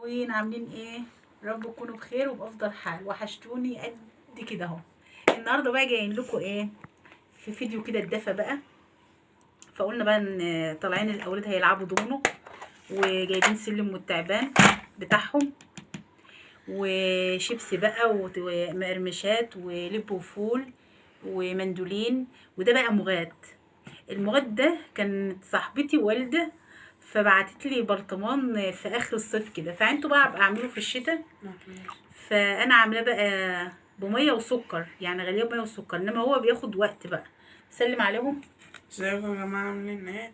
حلوين، عاملين ايه؟ رب تكونوا بخير وبافضل حال. وحشتوني قد كده اهو. النهارده بقى جايين لكم ايه، في فيديو كده اتدفى بقى. فقلنا بقى ان طالعين الاولاد هيلعبوا دومينو، وجايبين سلم والتعبان بتاعهم، وشيبسي بقى ومقرمشات ولب وفول ومندولين. وده بقى مغات. المغات ده كانت صاحبتي والده، فبعتت لي برطمان في اخر الصيف كده، فانتوا بقى ابقى اعمله في الشتاء. فانا عاملاه بقى بميه وسكر، يعني غليه بميه وسكر، انما هو بياخد وقت بقى. سلم عليهم. ازيكم يا جماعة، عاملين ايه؟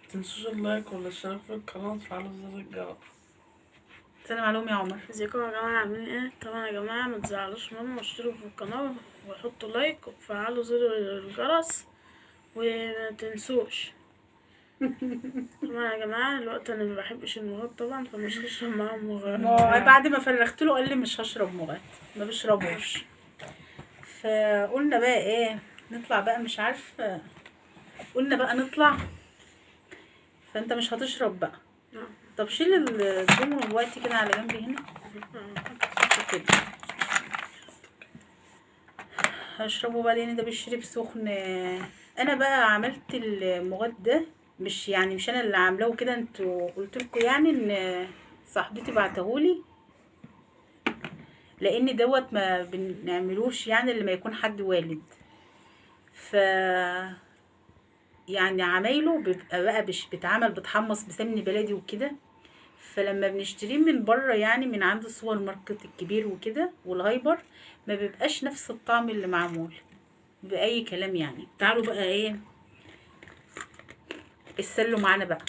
متنسوش اللايك والاشتراك في القناة وتفعلوا زر الجرس. سلم عليهم يا عمر. ازيكم يا جماعة، عاملين ايه؟ طبعا يا جماعة ما تزعلوش ماما، واشتركوا في القناة وحطوا لايك وفعلوا زر الجرس وما تنسوش. طبعا يا جماعة الوقت انا ما بحبش المغات طبعا، فمش هشرب معاهم مغات. بعد ما فرغت له قال لي مش هشرب مغات، ما بيشربوش. فقلنا بقى ايه، نطلع بقى، مش عارفه، قلنا بقى نطلع. فانت مش هتشرب بقى. طب شيل الدومو دلوقتي كده على جنب هنا كده. هشربه بقى لان ده بيشرب سخن. انا بقى عملت المغاد ده، مش انا اللي عاملاه كده، انتوا قلت لكم يعني ان صاحبتي بعتهولي، لان دوت ما بنعملوش يعني اللي ما يكون حد والد. ف يعني عمايله بيبقى بقى بيتعمل بتحمص بسمن بلدي وكده. فلما بنشتريه من بره، يعني من عند السوبر ماركت الكبير وكده والهايبر، ما بيبقاش نفس الطعم اللي معمول بأي كلام. يعني تعالوا بقى ايه، اتسلوا معانا بقى.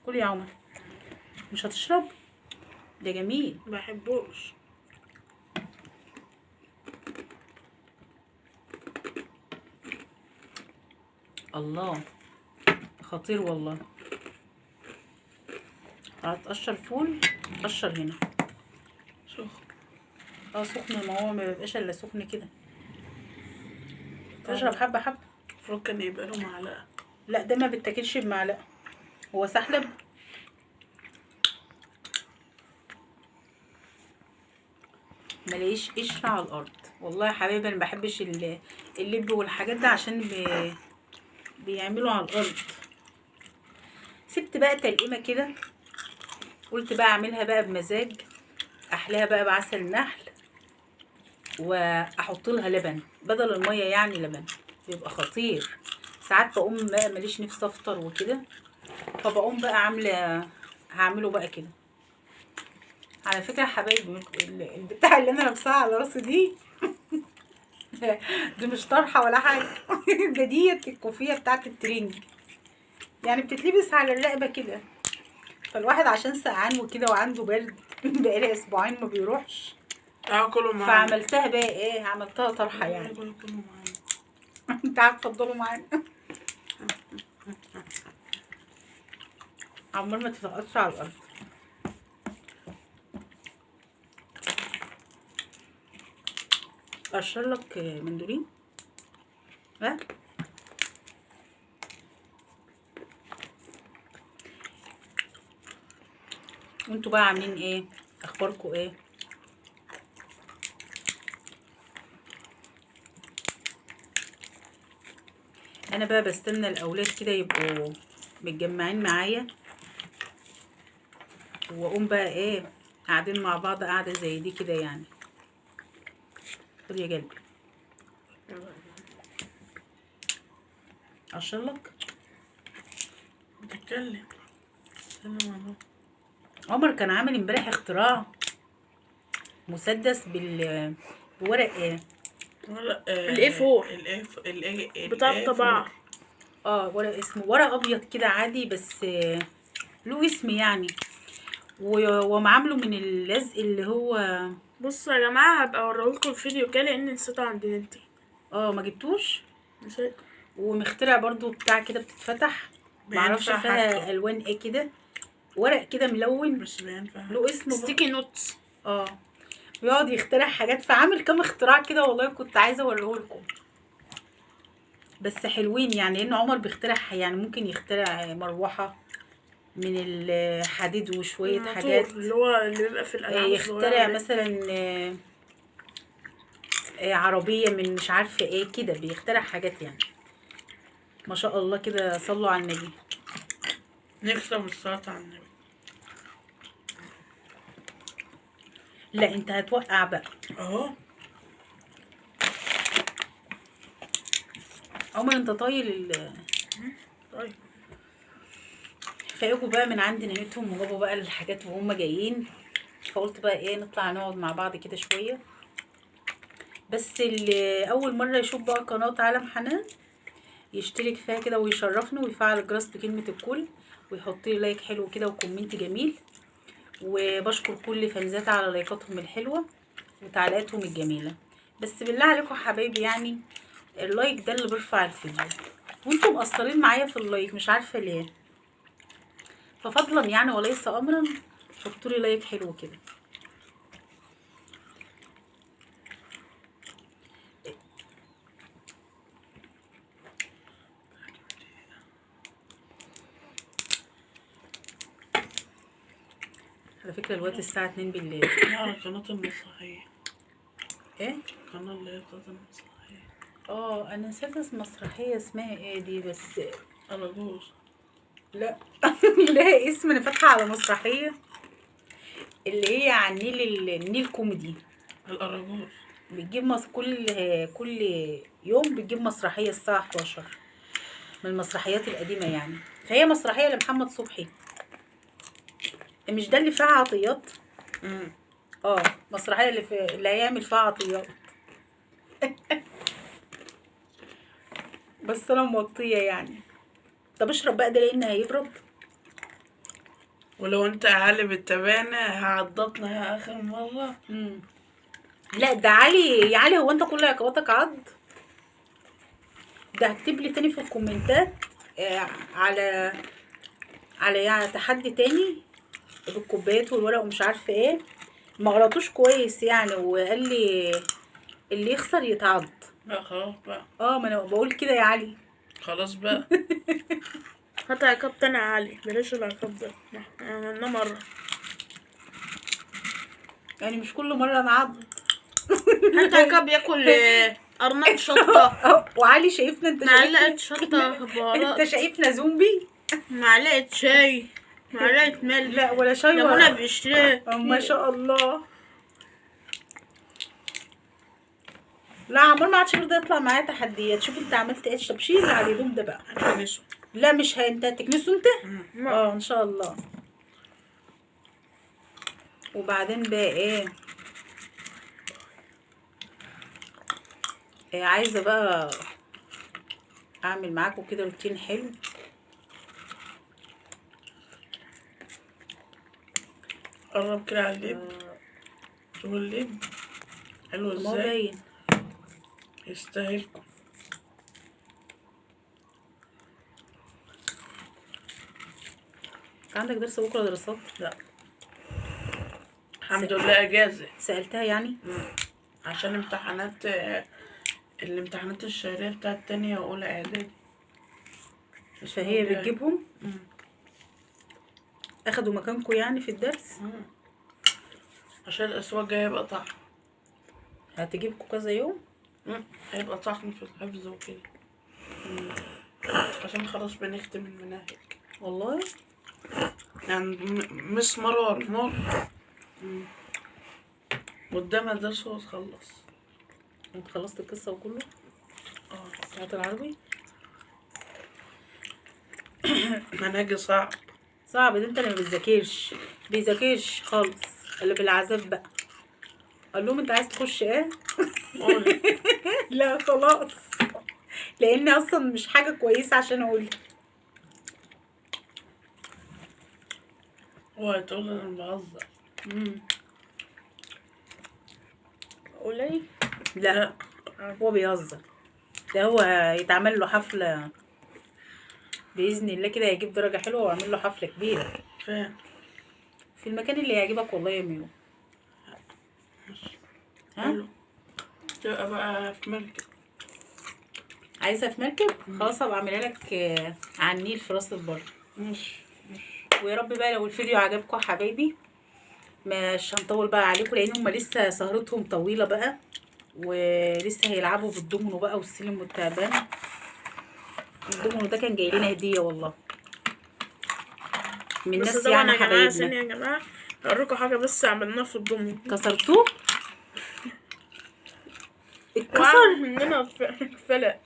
قول يا عمر، مش هتشرب؟ ده جميل. بحبوش. الله، خطير والله. هتقشر فول، قشر هنا. سخن. سخن، ما هو ما بيبقاش الا سخن كده. تشرب حبه حبه. المفروض كان يبقى له معلقة. لا ده ما بتاكلش بمعلقه، هو سحلب. ملاقيش قشر على الارض والله يا حبايبي. انا ما بحبش اللب والحاجات ده، عشان بيعملوا على الارض. سبت بقى تلقيمه كده، قلت بقى اعملها بقى بمزاج، احلاها بقى بعسل النحل، واحط لها لبن بدل الميه، يعني لبن بيبقى خطير. ساعات بقوم بقى ماليش نفسي افطر وكده، فبقوم بقى هعمله بقى كده. على فكره يا حبايبي، البتاع اللي انا لابساها على راسي دي دي مش طرحه ولا حاجه ده ديت الكوفيه بتاعت الترنج، يعني بتتلبس على الرقبه كده. فالواحد عشان سقعان وكده وعنده برد بقالي اسبوعين ما بيروحش، كله معانا. فعملتها بقى ايه، عملتها طرحه يعني. كله معانا. انت عارف، اتفضلوا معانا عمال ما تتقطش على الارض. اقشر لك مندولين. ها، وانتوا بقى عاملين ايه، اخباركم ايه؟ انا بقى بستنى الاولاد كده يبقوا متجمعين معايا، واقوم بقى ايه، قاعدين مع بعض قاعده زي دي كده يعني. خد يا قلبي، اقشر لك. بتتكلم. عمر كان عامل امبارح اختراع مسدس بورق ايه، ورق الاي4 بتاع الطباعة. ورق، اسمه ورق ابيض كده عادي، بس له اسم يعني. ومعامله من اللزق اللي هو. بصوا يا جماعة، هبقى اوريلكوا الفيديو كده لان نسيته عند ننتي. ما جبتوش. نسيت. ومخترع برضو بتاع كده بتتفتح، معرفش فيها الوان ايه كده، ورق كده ملون، بس بينفع له اسم ستيكي نوتس. بيقعد يخترع حاجات، فعامل كام اختراع كده والله، كنت عايزه اوريهولكم. بس حلوين يعني، لان عمر بيخترع يعني، ممكن يخترع مروحه، من الحديد وشوية الموتور حاجات. اللي هو اللي بيبقى في الالعاب يخترع الصغيرة دي. مثلا عربية من مش عارفة ايه كده، بيخترع حاجات يعني. ما شاء الله كده، صلوا على النبي. نكسب الصلاة على النبي. لا انت هتوقع بقى. اهو. عمر انت طيب فاجوا بقى من عند نيتهم وجابوا بقى الحاجات وهم جايين. فقلت بقى ايه، نطلع نقعد مع بعض كده شوية. بس اللي اول مرة يشوف بقى قناة عالم حنان يشترك فيها كده ويشرفني ويفعل الجرس بكلمة الكل، ويحط لي لايك حلو كده وكومنت جميل. وبشكر كل فانزات على لايكاتهم الحلوة وتعليقاتهم الجميلة. بس بالله عليكم حبايبي، يعني اللايك ده اللي بيرفع الفيديو، وانتم مقصرين معايا في اللايك مش عارفة ليه. ففضلا يعني وليس امرا، حطوا لي لايك حلو كده. على فكرة الوقت الساعة 2 بالليل. على قناة المسرحية. ايه؟ القناة اللي هي بتاعت المسرحية. انا نسيت اسم مسرحية اسمها ايه دي بس. أراجوز. لا لا اسم، انا فاتحة على مسرحية اللي هي عن النيل كوميدي. الأراجوز. بتجيب كل يوم بتجيب مسرحية الساعة 11 من المسرحيات القديمة يعني. فهي مسرحية لمحمد صبحي، مش ده اللي فيها عطيات؟ مسرحية اللي هيعمل فيها عطيات. بس انا موطية يعني. طب اشرب بقى ده لان هيبرد. ولو انت عالي بالتبانة هعضتنا يا آخر مرة. لا ده علي، يا علي هو انت كل عقباتك عض؟ ده هكتب لي تاني في الكومنتات على يعني تحدي تاني بالكوبايات والورق ومش عارفه ايه. ما غلطوش كويس يعني، وقال لي اللي يخسر يتعض. لا خلاص بقى. ما انا بقول كده يا علي. خلاص بقى. هات عقاب تاني يا علي، بلاش العقاب ده، عملناه مرة. يعني مش كل مره نعض. هات عقاب ياكل قرنات شطة. وعلي شايفنا، انت معلقة شايفنا شطة بهارات. انت شايفنا زومبي. معلقة شاي، معلقة ملح. لا ولا شاي ليمونة ولا. بيشتريها. ما شاء الله. لا عمال ما عادش يرضى يطلع معايا تحديات. شوف انت عملت ايه. طب شيل اللي على الهدوم ده بقى. هنكنسه. لا مش انت هتكنسه انت. ان شاء الله. وبعدين بقى ايه عايزه بقى اعمل معاكم كده روتين حلو. قرب كده على اللب. شوف اللب حلو ما هو ازاي. باين. يستاهلكم. عندك درس بكره دراسات؟ لا الحمد لله اجازة. سألتها يعني. عشان الامتحانات الشهرية بتاعت تانية واولى اعدادي. فهي بتجيبهم. اخدوا مكانكم يعني في الدرس. عشان الاسبوع الجاي هيبقى طحن. هتجيبكم كذا يوم. هيبقى طحن في الحفظ وكده. عشان خلاص بنختم المناهج. والله يعني مس مر قدامها درس وتخلص. انت خلصت القصه وكله؟ بتاعت العربي. منهج صعب. صعب ده. انت اللي ما بيذاكرش خالص، اللي بالعذاب بقى. قال لهم انت عايز تخش ايه؟ لا خلاص، لان اصلا مش حاجه كويسه عشان اقول. هو هتقول انا بهزر. قولي. لا هو بيهزر. ده هو يتعمل له حفله باذن الله كده، هيجيب درجه حلوه واعمل له حفله كبيره. فين؟ في المكان اللي يعجبك والله يا ميو. حلو. تبقى بقى في مركب. عايزه في مركب؟ خلاص هبقى اعملها لك على النيل في راس البر. ماشي. ويا رب بقى لو الفيديو عجبكم يا حبايبي مش هنطول بقى عليكم، لان هم لسه سهرتهم طويله بقى، ولسه هيلعبوا بالدومينو بقى والسلم والتعبان. الدومينو ده كان جاي لنا هديه والله من بس ناس طبعا يعني يا جماعة حبايبنا. ثانية يا جماعة هوريكم حاجة بس عملناها في الضمن. كسرتوه؟ اتكسر؟ وقع مننا فلق.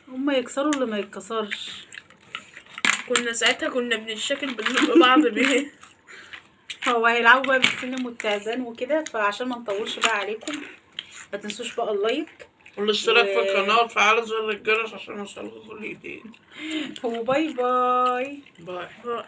هما يكسروا اللي ما يتكسرش. كنا ساعتها بنتشكل بنلق بعض بيه. هو هيلعبوا بقى بالسلم والتعبان وكده، فعشان ما نطولش بقى عليكم ما تنسوش بقى اللايك والاشتراك في القناة وتفعلوا زر الجرس عشان يوصلكوا كل جديد. وباي باي. باي. باي.